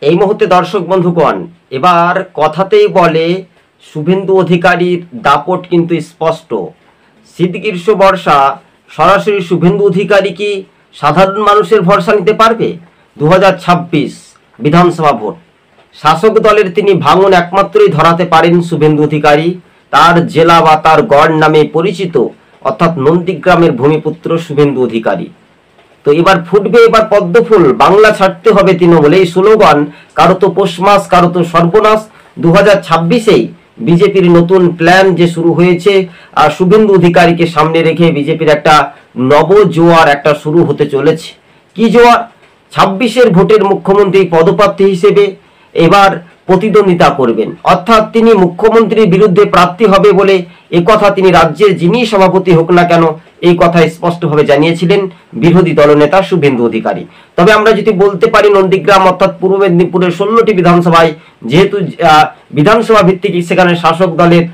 এই মুহূর্তে দর্শক বন্ধুগণ, এবার কথাতেই বলে শুভেন্দু অধিকারীর দাপট কিন্তু স্পষ্ট। শীত গ্রীষ্ম বর্ষা সরাসরি শুভেন্দু অধিকারী কি সাধারণ মানুষের ভরসা নিতে পারবে? 2026 বিধানসভা ভোট, শাসক দলের তিনি ভাঙন একমাত্রই ধরাতে পারেন শুভেন্দু অধিকারী। তার জেলা বা তার গড় নামে পরিচিত, অর্থাৎ নন্দীগ্রামের ভূমিপুত্র শুভেন্দু অধিকারী। তো এবার ফুটবে এবার পদ্মফুল, বাংলা ছাড়তে হবে তৃণমূল, এই স্লোগান কারো তো পৌষ মাস, কারো তো সর্বনাশ। 2026-এই বিজেপির নতুন প্ল্যান যে শুরু হয়েছে, আর শুভেন্দু অধিকারীকে সামনে রেখে বিজেপির একটা নবজোয়ার একটা শুরু হতে চলেছে। কি জোয়ার? 26-এর ভোটের মুখ্যমন্ত্রী পদপ্রার্থী হিসেবে এবার প্রতিদ্বন্দ্বিতা করবেন, অর্থাৎ তিনি মুখ্যমন্ত্রীর বিরুদ্ধে প্রার্থী হবে বলে একথা তিনি রাজ্যের যিনি সভাপতি হোক না কেন এই কথা স্পষ্টভাবে জানিয়েছিলেন বিরোধী দলনেতা শুভেন্দু অধিকারী। তবে আমরা যদি বলতে পারি নন্দীগ্রাম অর্থাৎ পূর্ব মেদিনীপুরের 16টি বিধানসভায় যেহেতু বিধানসভা ভিত্তিক, সেখানে শাসক দলের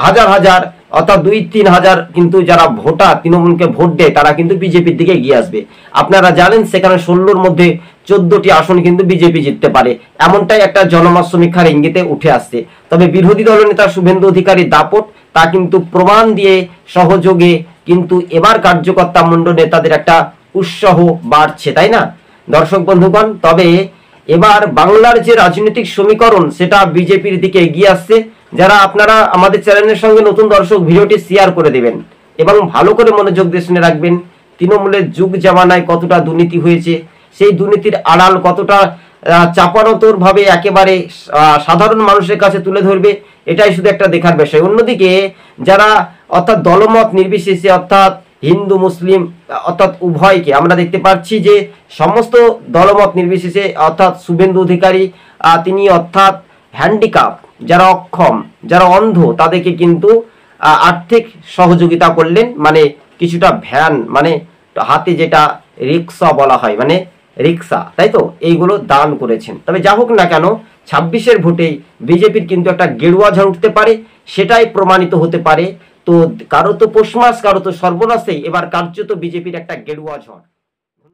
হাজার হাজার অর্থাৎ 2-3 হাজার কিন্তু যারা ভোটার তৃণমূলকে ভোট দেয় তারা কিন্তু বিজেপির দিকে এগিয়ে আসবে। আপনারা জানেন সেখানে 16-র মধ্যে 14টি আসন কিন্তু বিজেপি জিততে পারে, এমনটাই একটা জনমত সমীক্ষার ইঙ্গিতে উঠে আসছে। তবে বিরোধী দলনেতা শুভেন্দু অধিকারী দাপট তা কিন্তু প্রমাণ দিয়ে সহযোগে কিন্তু এবার কার্যকর্তা মণ্ডল নেতাদের একটা উৎসাহ বাড়ছে, তাই না দর্শক বন্ধুগণ? তবে এবার বাংলার যে রাজনৈতিক সমীকরণ সেটা বিজেপির দিকে এগিয়ে আসছে। যারা আপনারা আমাদের চ্যানেলের সঙ্গে নতুন দর্শক, ভিডিওটি শেয়ার করে দেবেন এবং ভালো করে মনোযোগ দিয়ে শুনে রাখবেন। তৃণমূলের যুগ জামানায় কতটা দুর্নীতি হয়েছে, সেই দুর্নীতির আড়াল কতটা চাপানোতর ভাবে একেবারে সাধারণ মানুষের কাছে তুলে ধরবে, এটাই শুধু একটা দেখার বিষয়। অন্যদিকে যারা অর্থাৎ দলমত নির্বিশেষে, অর্থাৎ হিন্দু মুসলিম অর্থাৎ উভয়কে আমরা দেখতে পাচ্ছি যে সমস্ত দলমত নির্বিশেষে অর্থাৎ শুভেন্দু অধিকারী তিনি অর্থাৎ হ্যান্ডিক্যাপ, যারা অক্ষম, যারা অন্ধ, তাদেরকে কিন্তু আর্থিক সহযোগিতা করলেন, মানে কিছুটা ভ্যান, মানে হাতে যেটা রিক্সা বলা হয়, মানে রিক্সা, তাই তো, এইগুলো দান করেছেন। তবে যা হোক না কেন 26-এর ভোটেই বিজেপির কিন্তু একটা গেরুয়া ঝড় উঠতে পারে, সেটাই প্রমাণিত হতে পারে। তো কারো তো পৌষ মাস, কারো তো সর্বনাশেই এবার কার্যত বিজেপির একটা গেরুয়া ঝড়।